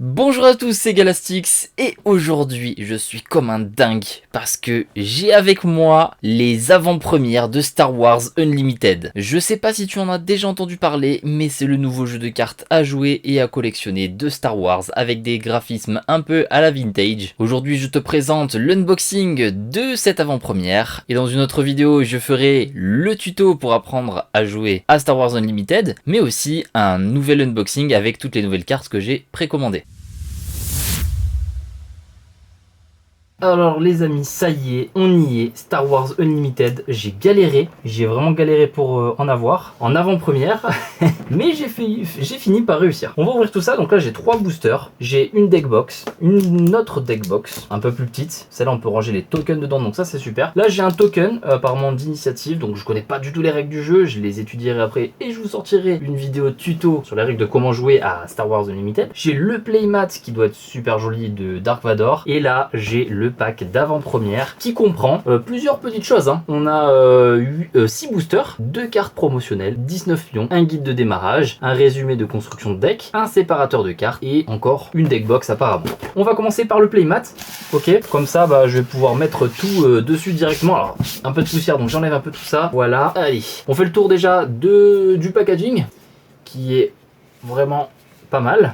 Bonjour à tous, c'est Galastix et aujourd'hui je suis comme un dingue parce que j'ai avec moi les avant-premières de Star Wars Unlimited. Je sais pas si tu en as déjà entendu parler, mais c'est le nouveau jeu de cartes à jouer et à collectionner de Star Wars avec des graphismes un peu à la vintage. Aujourd'hui je te présente l'unboxing de cette avant-première et dans une autre vidéo je ferai le tuto pour apprendre à jouer à Star Wars Unlimited, mais aussi un nouvel unboxing avec toutes les nouvelles cartes que j'ai précommandées. Alors les amis, ça y est, on y est, Star Wars Unlimited, j'ai galéré, j'ai vraiment galéré pour en avoir, en avant-première, mais j'ai fini par réussir. On va ouvrir tout ça, donc là j'ai 3 boosters, j'ai une deck box, une autre deck box, un peu plus petite, celle-là on peut ranger les tokens dedans, donc ça c'est super. Là j'ai un token, apparemment d'initiative, donc je connais pas du tout les règles du jeu, je les étudierai après et je vous sortirai une vidéo tuto sur les règles de comment jouer à Star Wars Unlimited. J'ai le playmat qui doit être super joli de Dark Vador, et là j'ai le pack d'avant-première qui comprend plusieurs petites choses. On a 6 boosters, 2 cartes promotionnelles, 19 pions, un guide de démarrage, un résumé de construction de deck, un séparateur de cartes et encore une deck box apparemment. On va commencer par le playmat. Ok, comme ça je vais pouvoir mettre tout dessus directement. Alors un peu de poussière, donc j'enlève un peu tout ça. Voilà, allez. On fait le tour déjà du packaging qui est vraiment pas mal.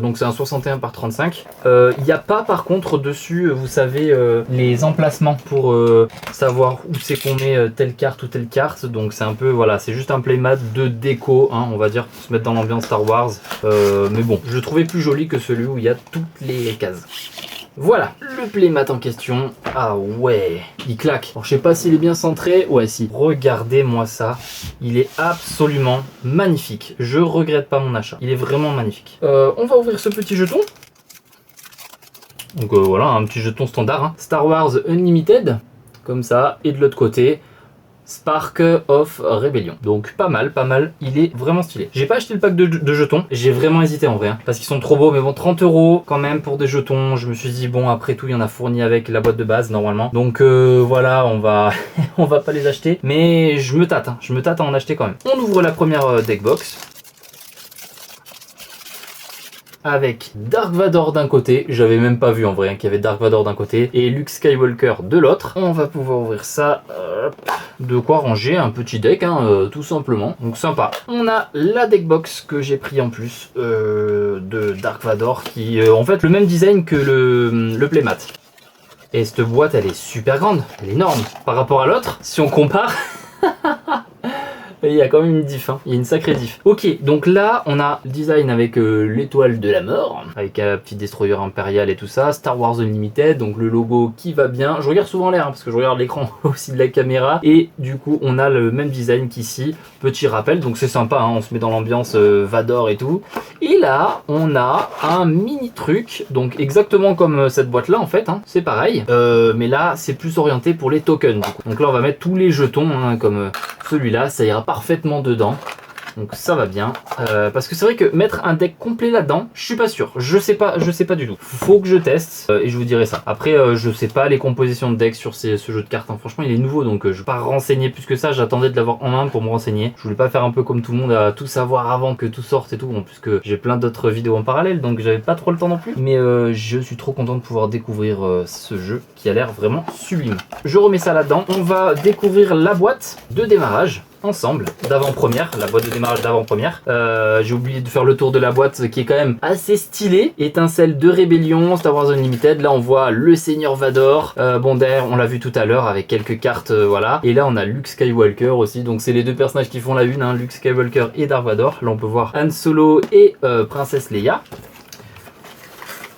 Donc c'est un 61 par 35. Il n'y a pas par contre dessus, vous savez, les emplacements pour savoir où c'est qu'on met telle carte ou telle carte. Donc c'est un peu, voilà, c'est juste un playmat de déco, on va dire, pour se mettre dans l'ambiance Star Wars. Mais bon, je le trouvais plus joli que celui où il y a toutes les cases. Voilà, le playmat en question. Ah ouais, il claque. Alors, je sais pas s'il est bien centré. Ouais, si. Regardez-moi ça. Il est absolument magnifique. Je regrette pas mon achat. Il est vraiment magnifique. On va ouvrir ce petit jeton. Donc voilà, un petit jeton standard. Star Wars Unlimited. Comme ça. Et de l'autre côté, Spark of Rebellion. Donc pas mal, pas mal. Il est vraiment stylé. J'ai pas acheté le pack de jetons. J'ai vraiment hésité en vrai. Parce qu'ils sont trop beaux. Mais bon, 30 € quand même pour des jetons. Je me suis dit, bon, après tout, il y en a fourni avec la boîte de base normalement. Donc voilà, on va on va pas les acheter. Mais je me tâte. Je me tâte à en acheter quand même. On ouvre la première deck box. Avec Dark Vador d'un côté, j'avais même pas vu en vrai qu'il y avait Dark Vador d'un côté et Luke Skywalker de l'autre. On va pouvoir ouvrir ça, de quoi ranger un petit deck, tout simplement, donc sympa. On a la deck box que j'ai pris en plus de Dark Vador qui en fait le même design que le playmat. Et cette boîte elle est super grande, elle est énorme par rapport à l'autre, si on compare. Il y a quand même une diff, il y a une sacrée diff. Ok, donc là on a le design avec l'étoile de la mort, avec un petit destroyer impérial et tout ça, Star Wars Unlimited, donc le logo qui va bien. Je regarde souvent l'air parce que je regarde l'écran aussi de la caméra, et du coup on a le même design qu'ici, petit rappel, donc c'est sympa, on se met dans l'ambiance Vador et tout. Et là on a un mini truc, donc exactement comme cette boîte là en fait, c'est pareil, mais là c'est plus orienté pour les tokens du coup. Donc là on va mettre tous les jetons comme celui-là, ça ira parfaitement dedans. Donc ça va bien. Parce que c'est vrai que mettre un deck complet là-dedans, je suis pas sûr. Je sais pas du tout. Faut que je teste et je vous dirai ça. Après, je sais pas les compositions de deck sur ce jeu de cartes. Franchement, il est nouveau, donc je vais pas renseigner plus que ça. J'attendais de l'avoir en main pour me renseigner. Je voulais pas faire un peu comme tout le monde à tout savoir avant que tout sorte et tout. Bon, puisque j'ai plein d'autres vidéos en parallèle, donc j'avais pas trop le temps non plus. Mais je suis trop content de pouvoir découvrir ce jeu qui a l'air vraiment sublime. Je remets ça là-dedans. On va découvrir la boîte de démarrage ensemble d'avant-première, la boîte de démarrage d'avant-première. J'ai oublié de faire le tour de la boîte qui est quand même assez stylée. Étincelle de rébellion, Star Wars Unlimited. Là on voit le Seigneur Vador. Bon derrière on l'a vu tout à l'heure avec quelques cartes, voilà. Et là on a Luke Skywalker aussi. Donc c'est les deux personnages qui font la une, Luke Skywalker et Dark Vador. Là on peut voir Han Solo et Princesse Leia.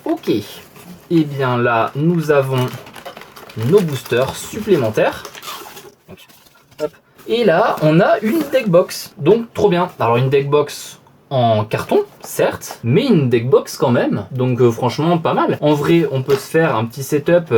Ok. Et bien là nous avons nos boosters supplémentaires. Hop. Et là, on a une deck box, donc trop bien. Alors une deck box en carton, certes, mais une deck box quand même, donc franchement pas mal. En vrai, on peut se faire un petit setup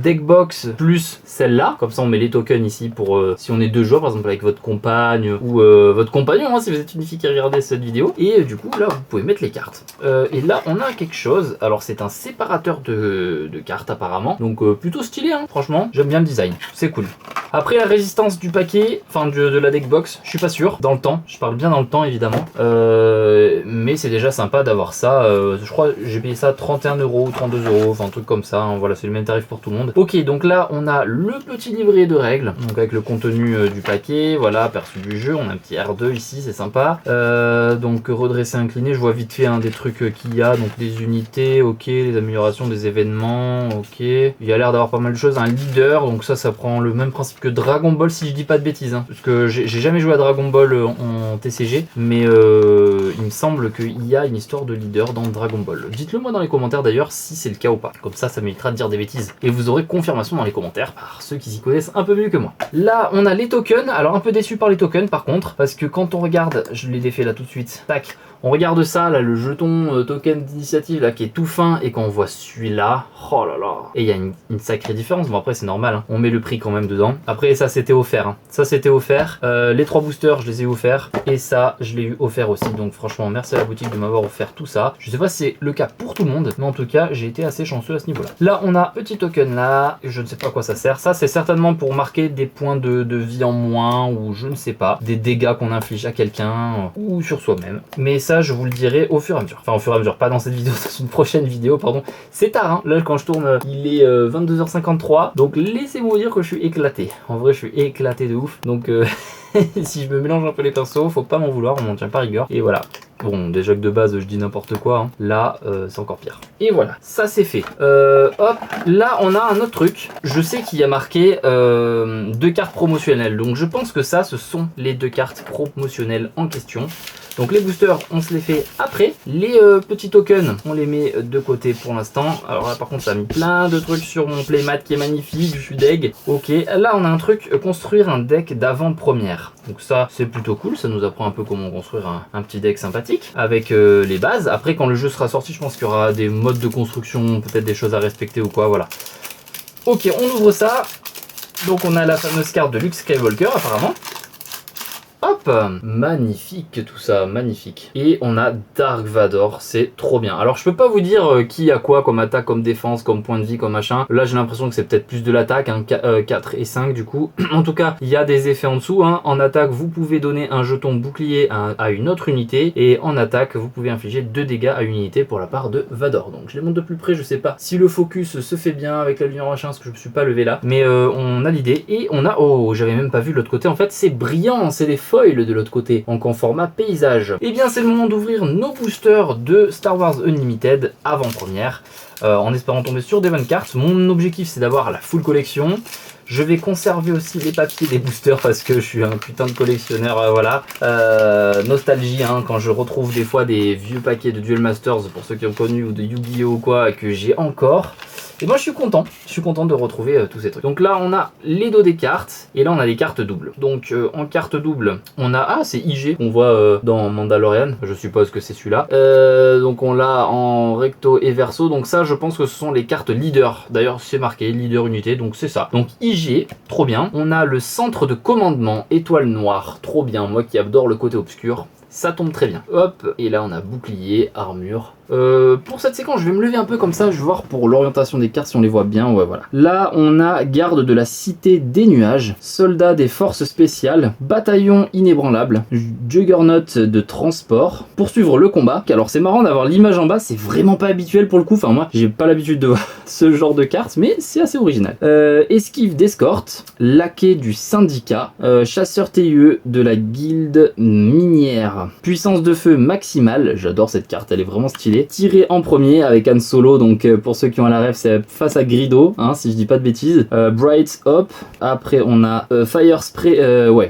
deck box plus celle-là, comme ça on met les tokens ici pour si on est 2 joueurs, par exemple avec votre compagne ou votre compagnon, si vous êtes une fille qui regardez cette vidéo. Et du coup, là, vous pouvez mettre les cartes. Et là, on a quelque chose, alors c'est un séparateur de cartes apparemment, donc plutôt stylé, franchement, j'aime bien le design, c'est cool. Après la résistance du paquet, enfin de la deck box, je suis pas sûr. Dans le temps, je parle bien dans le temps évidemment. Mais c'est déjà sympa d'avoir ça. Je crois j'ai payé ça 31 € ou 32 €, enfin un truc comme ça. Hein. Voilà, c'est le même tarif pour tout le monde. Ok, donc là on a le petit livret de règles, donc avec le contenu du paquet, voilà, aperçu du jeu. On a un petit R2 ici, c'est sympa. Donc redresser, incliné, je vois vite fait des trucs qu'il y a, donc des unités, ok, les améliorations des événements, ok. Il y a l'air d'avoir pas mal de choses. Un leader, donc ça prend le même principe que Dragon Ball si je dis pas de bêtises. Hein. Parce que j'ai jamais joué à Dragon Ball en TCG, mais il me semble qu'il y a une histoire de leader dans Dragon Ball. Dites-le moi dans les commentaires d'ailleurs si c'est le cas ou pas. Comme ça m'évitera de dire des bêtises. Et vous aurez confirmation dans les commentaires par ceux qui s'y connaissent un peu mieux que moi. Là, on a les tokens. Alors un peu déçu par les tokens par contre, parce que quand on regarde, je l'ai défait là tout de suite, tac, on regarde ça, là, le jeton token d'initiative là qui est tout fin, et quand on voit celui-là, oh là là, et il y a une sacrée différence. Bon après c'est normal, hein. On met le prix quand même dedans. Après ça c'était offert, hein. Ça c'était offert. Les 3 boosters je les ai offerts, et ça je l'ai eu offert aussi. Donc franchement merci à la boutique de m'avoir offert tout ça. Je sais pas si c'est le cas pour tout le monde, mais en tout cas j'ai été assez chanceux à ce niveau-là. Là on a petit token là, je ne sais pas à quoi ça sert. Ça c'est certainement pour marquer des points de vie en moins, ou je ne sais pas, des dégâts qu'on inflige à quelqu'un ou sur soi-même. Mais ça je vous le dirai au fur et à mesure. Enfin au fur et à mesure, pas dans cette vidéo, dans une prochaine vidéo, pardon. C'est tard, hein. Là quand je tourne, il est 22h53, donc laissez-moi dire que je suis éclaté. En vrai je suis éclaté de ouf, donc si je me mélange un peu les pinceaux, faut pas m'en vouloir, on m'en tient pas rigueur. Et voilà. Bon, déjà que de base je dis n'importe quoi, hein. Là c'est encore pire. Et voilà, ça c'est fait. Hop, là on a un autre truc. Je sais qu'il y a marqué 2 cartes promotionnelles, donc je pense que ça ce sont les 2 cartes promotionnelles en question. Donc les boosters on se les fait après. Les petits tokens on les met de côté pour l'instant. Alors là par contre ça a mis plein de trucs sur mon playmat qui est magnifique, je suis deg. Ok, là on a un truc, construire un deck d'avant-première. Donc ça c'est plutôt cool, ça nous apprend un peu comment construire un petit deck sympathique avec les bases. Après quand le jeu sera sorti je pense qu'il y aura des modes de construction, peut-être des choses à respecter ou quoi, voilà. Ok, on ouvre ça. Donc on a la fameuse carte de Luke Skywalker apparemment. Hop, magnifique tout ça, magnifique. Et on a Dark Vador, c'est trop bien. Alors je peux pas vous dire qui a quoi comme attaque, comme défense, comme point de vie, comme machin. Là j'ai l'impression que c'est peut-être plus de l'attaque, hein, 4 et 5 du coup. En tout cas, il y a des effets en dessous. Hein. En attaque, vous pouvez donner un jeton bouclier à une autre unité. Et en attaque, vous pouvez infliger 2 dégâts à une unité pour la part de Vador. Donc je les montre de plus près, je sais pas si le focus se fait bien avec la lumière machin, parce que je me suis pas levé là. Mais on a l'idée. Et on a, oh j'avais même pas vu de l'autre côté, en fait c'est brillant, c'est des foil de l'autre côté, donc en format paysage. Et bien c'est le moment d'ouvrir nos boosters de Star Wars Unlimited avant-première, en espérant tomber sur des bonnes cartes. Mon objectif c'est d'avoir la full collection. Je vais conserver aussi les papiers des boosters parce que je suis un putain de collectionneur, voilà. Nostalgie, hein, quand je retrouve des fois des vieux paquets de Duel Masters, pour ceux qui ont connu, ou de Yu-Gi-Oh ou quoi, que j'ai encore. Et moi je suis content de retrouver tous ces trucs. Donc là on a les dos des cartes, et là on a des cartes doubles. Donc en carte double, on a, ah c'est IG, qu'on voit dans Mandalorian, je suppose que c'est celui-là. Donc on l'a en recto et verso, donc ça je pense que ce sont les cartes leader. D'ailleurs c'est marqué leader unité, donc c'est ça. Donc IG, trop bien. On a le centre de commandement, étoile noire, trop bien, moi qui adore le côté obscur. Ça tombe très bien. Hop, et là on a bouclier, armure. Pour cette séquence, je vais me lever un peu comme ça, je vais voir pour l'orientation des cartes si on les voit bien. Ouais, voilà. Là, on a garde de la cité des nuages, soldat des forces spéciales, bataillon inébranlable, juggernaut de transport, poursuivre le combat. Alors, c'est marrant d'avoir l'image en bas, c'est vraiment pas habituel pour le coup. Enfin, moi, j'ai pas l'habitude de voir ce genre de cartes, mais c'est assez original. Esquive d'escorte, laquais du syndicat, chasseur TIE de la guilde minière, puissance de feu maximale. J'adore cette carte, elle est vraiment stylée. Tirer en premier avec Han Solo, donc pour ceux qui ont la ref c'est face à Grido, hein, si je dis pas de bêtises. Bright Hop, après on a Fire Spray,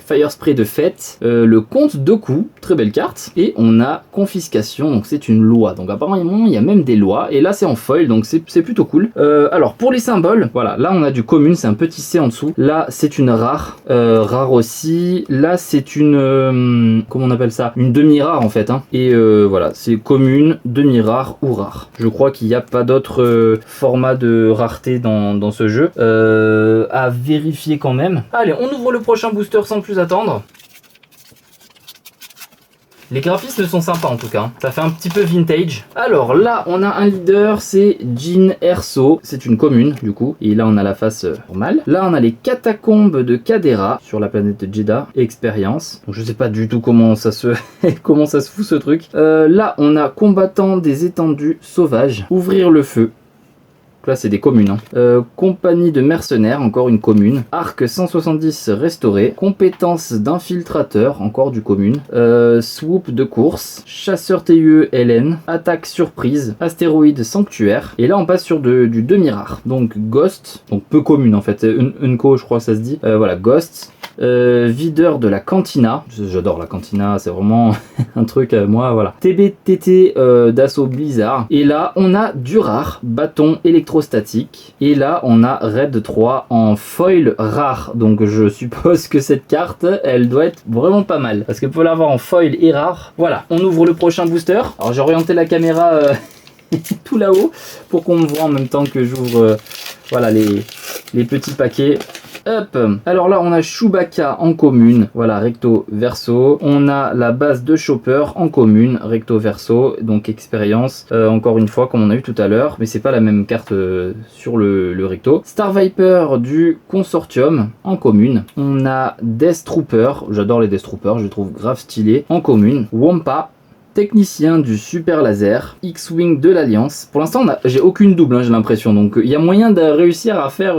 Fire Spray de fête, le compte Doku, très belle carte, et on a confiscation, donc c'est une loi, donc apparemment il y a même des lois, et là c'est en foil, donc c'est plutôt cool. Alors pour les symboles, voilà, là on a du commune, c'est un petit C en dessous, là c'est une rare, rare aussi, là c'est une, comment on appelle ça, une demi-rare en fait, hein. Et voilà, c'est commune, demi-rare ou rare. Je crois qu'il n'y a pas d'autre format de rareté dans ce jeu. À vérifier quand même. Allez, on ouvre le prochain booster sans plus attendre. Les graphismes sont sympas en tout cas, ça fait un petit peu vintage. Alors là, on a un leader, c'est Jin Erso, c'est une commune du coup, et là on a la face normale. Là on a les catacombes de Kadera sur la planète de Jeddah, expérience. Donc je sais pas du tout comment ça se comment ça se fout ce truc. Là on a combattant des étendues sauvages, ouvrir le feu. Là c'est des communes. Compagnie de mercenaires, encore une commune. Arc 170 restauré. Compétences d'infiltrateur, encore du commune. Swoop de course. Chasseur TUE LN. Attaque surprise. Astéroïde sanctuaire. Et là on passe sur du demi-rare. Donc Ghost, donc peu commune en fait. Unco je crois que ça se dit. Voilà, Ghost. Videur de la cantina. J'adore la cantina, c'est vraiment un truc moi voilà. TBTT d'assaut blizzard. Et là on a du rare. Bâton électrostatique. Et là on a Raid 3 en foil rare. Donc je suppose que cette carte elle doit être vraiment pas mal. Parce qu'elle peut l'avoir en foil et rare. Voilà, on ouvre le prochain booster. Alors j'ai orienté la caméra tout là-haut pour qu'on me voit en même temps que j'ouvre voilà les petits paquets. Hop. Alors là on a Chewbacca en commune, voilà, recto verso. On a la base de Chopper en commune, recto verso, donc expérience, encore une fois comme on a eu tout à l'heure, mais c'est pas la même carte sur le recto. Star Viper du consortium en commune. On a Death Trooper, j'adore les Death Troopers, je les trouve grave stylés, en commune. Wampa, technicien du super laser, X-Wing de l'Alliance. Pour l'instant, j'ai aucune double, hein, j'ai l'impression. Donc, il y a moyen de réussir à faire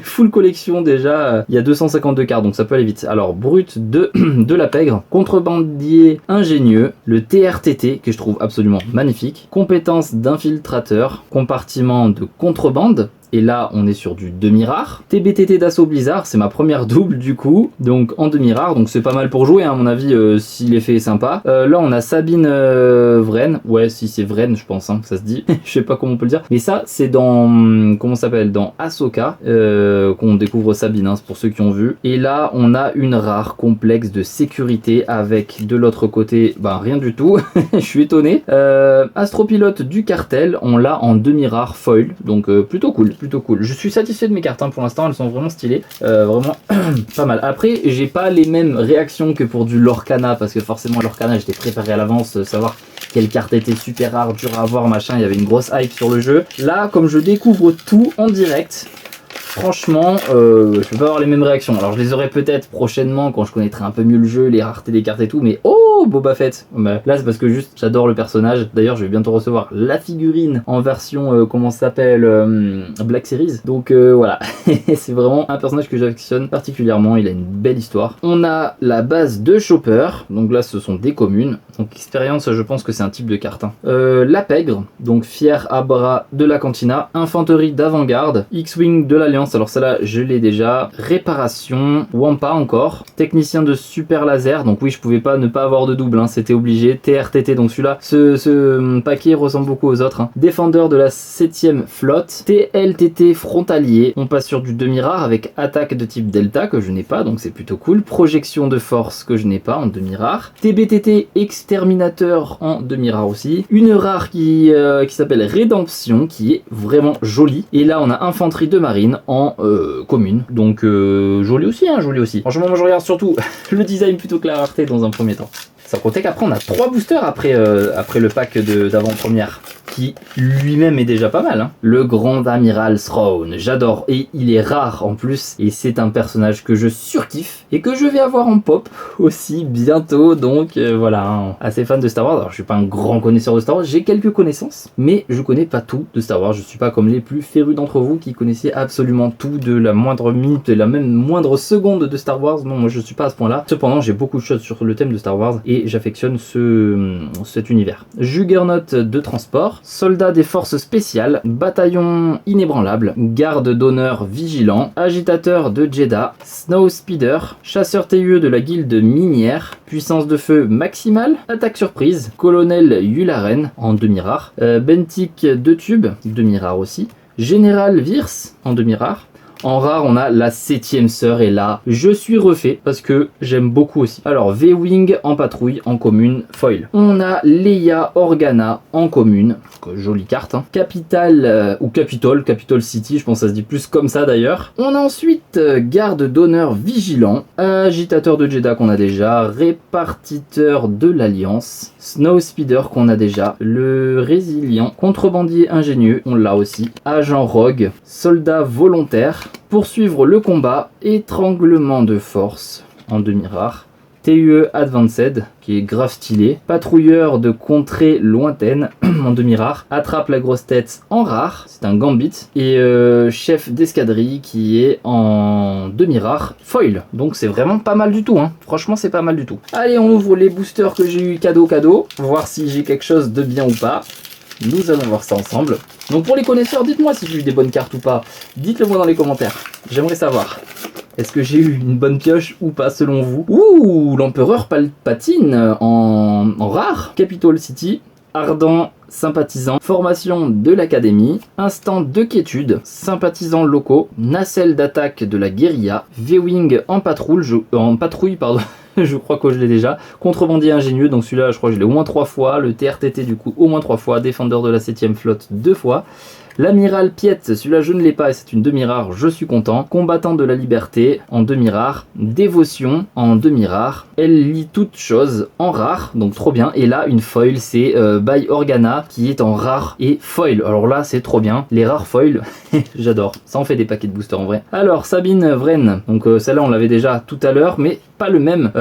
full collection déjà. Il y a 252 cartes, donc ça peut aller vite. Alors, brut de la pègre, contrebandier ingénieux, le TRTT, que je trouve absolument magnifique, compétence d'infiltrateur, compartiment de contrebande. Et là, on est sur du demi-rare. TBTT d'assaut blizzard, c'est ma première double du coup. Donc en demi-rare, donc c'est pas mal pour jouer, hein, à mon avis, si l'effet est sympa. Là, on a Sabine Vren. Ouais, si c'est Vren, je pense, hein, ça se dit. Je sais pas comment on peut le dire. Mais ça, c'est dans... Comment ça s'appelle? Dans Ahsoka, qu'on découvre Sabine, hein, c'est pour ceux qui ont vu. Et là, on a une rare complexe de sécurité avec de l'autre côté, bah rien du tout. Je suis étonné. Astropilote du cartel, on l'a en demi-rare foil. Donc plutôt cool. Plutôt cool. Je suis satisfait de mes cartes, hein, pour l'instant, elles sont vraiment stylées, vraiment pas mal. Après, j'ai pas les mêmes réactions que pour du Lorcana, parce que forcément Lorcana, j'étais préparé à l'avance, savoir quelle carte était super rare, dure à avoir, machin, il y avait une grosse hype sur le jeu. Là, comme je découvre tout en direct, franchement, je peux pas avoir les mêmes réactions. Alors je les aurai peut-être prochainement quand je connaîtrai un peu mieux le jeu, les raretés des cartes et tout, mais oh, Boba Fett. Bah, là c'est parce que juste j'adore le personnage. D'ailleurs je vais bientôt recevoir la figurine en version, comment ça s'appelle, Black Series. Donc voilà, c'est vraiment un personnage que j'affectionne particulièrement, il a une belle histoire. On a la base de Chopper, donc là ce sont des communes. Donc expérience, je pense que c'est un type de carte, hein. La pègre, donc fier à bras de la cantina. Infanterie d'avant-garde, X-Wing de l'Alliance. Alors celle-là je l'ai déjà. Réparation, Wampa encore, technicien de super laser, donc oui je pouvais pas ne pas avoir de double, hein, c'était obligé. TRTT, donc celui-là, ce paquet ressemble beaucoup aux autres, hein. Défendeur de la 7ème flotte, TLTT frontalier, on passe sur du demi-rare avec attaque de type Delta que je n'ai pas, donc c'est plutôt cool. Projection de force que je n'ai pas en demi-rare. TBTT exterminateur en demi-rare aussi. Une rare qui s'appelle Rédemption, qui est vraiment jolie. Et là on a infanterie de marine en commune, donc joli aussi, hein, joli aussi. Franchement moi je regarde surtout le design plutôt que la rareté dans un premier temps. Sans compter qu'après on a 3 boosters après le pack d'avant-première, qui lui-même est déjà pas mal, hein. Le grand amiral Throne, j'adore, et il est rare en plus, et c'est un personnage que je surkiffe, et que je vais avoir en pop aussi bientôt, donc voilà, hein. Assez fan de Star Wars. Alors je suis pas un grand connaisseur de Star Wars, j'ai quelques connaissances, mais je connais pas tout de Star Wars, je suis pas comme les plus férus d'entre vous qui connaissaient absolument tout de la moindre minute et la même moindre seconde de Star Wars. Non, moi je suis pas à ce point là, cependant j'ai beaucoup de choses sur le thème de Star Wars, et j'affectionne cet univers. Juggernaut de transport, soldat des forces spéciales, bataillon inébranlable, garde d'honneur vigilant, agitateur de Jeddah, snow speeder, chasseur TUE de la guilde minière, puissance de feu maximale, attaque surprise, colonel Yularen en demi-rare, Bentic de tube, demi-rare aussi, général Virs en demi-rare, En rare, on a la 7ème sœur et là, je suis refait parce que j'aime beaucoup aussi. Alors, V-Wing en patrouille, en commune, foil. On a Leia Organa en commune, jolie carte. Hein. Capital ou Capitol City, je pense que ça se dit plus comme ça d'ailleurs. On a ensuite garde d'honneur vigilant, agitateur de Jedha qu'on a déjà, répartiteur de l'Alliance, Snow Speeder qu'on a déjà, le résilient, contrebandier ingénieux, on l'a aussi, agent rogue, soldat volontaire, poursuivre le combat, étranglement de force en demi-rare, TUE Advanced, qui est grave stylé, patrouilleur de contrées lointaines en demi-rare, attrape la grosse tête en rare, c'est un gambit, et chef d'escadrille qui est en demi-rare, foil. Donc c'est vraiment pas mal du tout, hein. Franchement c'est pas mal du tout. Allez, on ouvre les boosters que j'ai eu cadeau, voir si j'ai quelque chose de bien ou pas. Nous allons voir ça ensemble. Donc pour les connaisseurs, dites-moi si j'ai eu des bonnes cartes ou pas. Dites-le moi dans les commentaires, j'aimerais savoir. Est-ce que j'ai eu une bonne pioche ou pas selon vous? Ouh, l'empereur Palpatine en rare. Capitol City, ardent sympathisant, formation de l'académie, instant de quiétude, sympathisants locaux, nacelle d'attaque de la guérilla, V-Wing en patrouille, pardon. Je crois que je l'ai déjà. Contrebandier ingénieux, donc celui-là je crois que je l'ai au moins 3 fois. Le TRTT du coup au moins 3 fois. Défendeur de la 7ème flotte 2 fois. L'amiral Piette, celui-là je ne l'ai pas et c'est une demi-rare, je suis content. Combattant de la liberté en demi-rare. Dévotion en demi-rare. Elle lit toutes choses en rare, donc trop bien. Et là une foil, c'est by Organa qui est en rare et foil. Alors là c'est trop bien. Les rares foils, j'adore. Ça en fait des paquets de boosters en vrai. Alors Sabine Wren, donc celle-là on l'avait déjà tout à l'heure, mais pas le même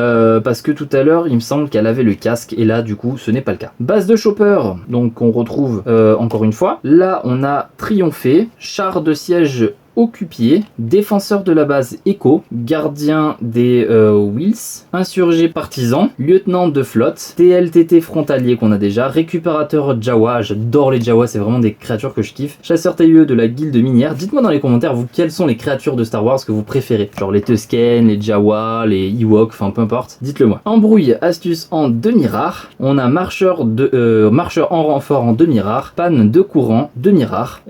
parce que tout à l'heure il me semble qu'elle avait le casque et là du coup ce n'est pas le cas. Base de chopper, donc on retrouve encore une fois. Là on a triomphé, char de siège Occupier, défenseur de la base Echo, gardien des Wills, insurgé partisan, lieutenant de flotte, TLTT frontalier qu'on a déjà, récupérateur Jawa, j'adore les Jawa, c'est vraiment des créatures que je kiffe, chasseur TUE de la guilde minière. Dites-moi dans les commentaires vous quelles sont les créatures de Star Wars que vous préférez, genre les Tusken, les Jawa, les Ewoks, enfin peu importe, dites-le moi. Embrouille, astuce en demi-rare, on a marcheur en renfort en demi-rare, panne de courant, demi-rare,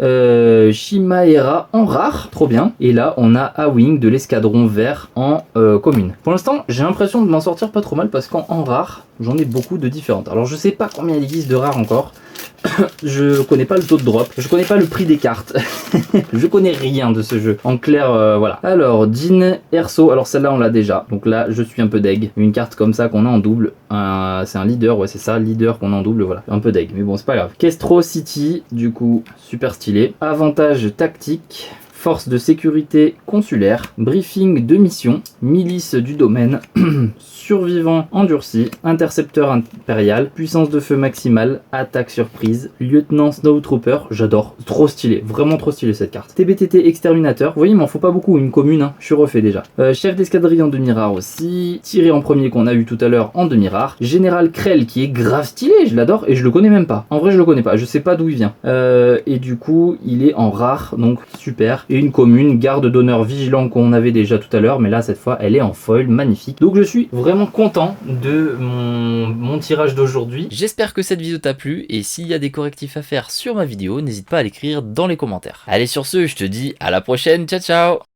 Chimaera en rare, trop bien. Et là on a A-Wing de l'escadron vert en commune. Pour l'instant j'ai l'impression de m'en sortir pas trop mal parce qu'en rare j'en ai beaucoup de différentes. Alors je sais pas combien il existe de rares encore. Je connais pas le taux de drop, je connais pas le prix des cartes, je connais rien de ce jeu. En clair, voilà. Alors, Jean Erso, alors celle-là on l'a déjà, donc là je suis un peu deg. Une carte comme ça qu'on a en double, c'est un leader, ouais c'est ça, leader qu'on a en double, voilà. Un peu deg, mais bon c'est pas grave. Kestro City, du coup, super stylé. Avantage tactique. Force de sécurité consulaire, briefing de mission, milice du domaine, survivant endurci, intercepteur impérial, puissance de feu maximale, attaque surprise, lieutenant Snowtrooper, j'adore, trop stylé, vraiment trop stylé cette carte. TBTT exterminateur, vous voyez il m'en faut pas beaucoup, une commune, hein. Je suis refait déjà. Chef d'escadrille en demi-rare aussi, tiré en premier qu'on a eu tout à l'heure en demi-rare, général Krell qui est grave stylé, je l'adore et je le connais même pas. En vrai je le connais pas, je sais pas d'où il vient. Et du coup il est en rare, donc super. Et une commune, garde d'honneur vigilant qu'on avait déjà tout à l'heure, mais là cette fois elle est en foil, magnifique. Donc je suis vraiment content de mon tirage d'aujourd'hui. J'espère que cette vidéo t'a plu et s'il y a des correctifs à faire sur ma vidéo, n'hésite pas à l'écrire dans les commentaires. Allez sur ce, je te dis à la prochaine, ciao ciao.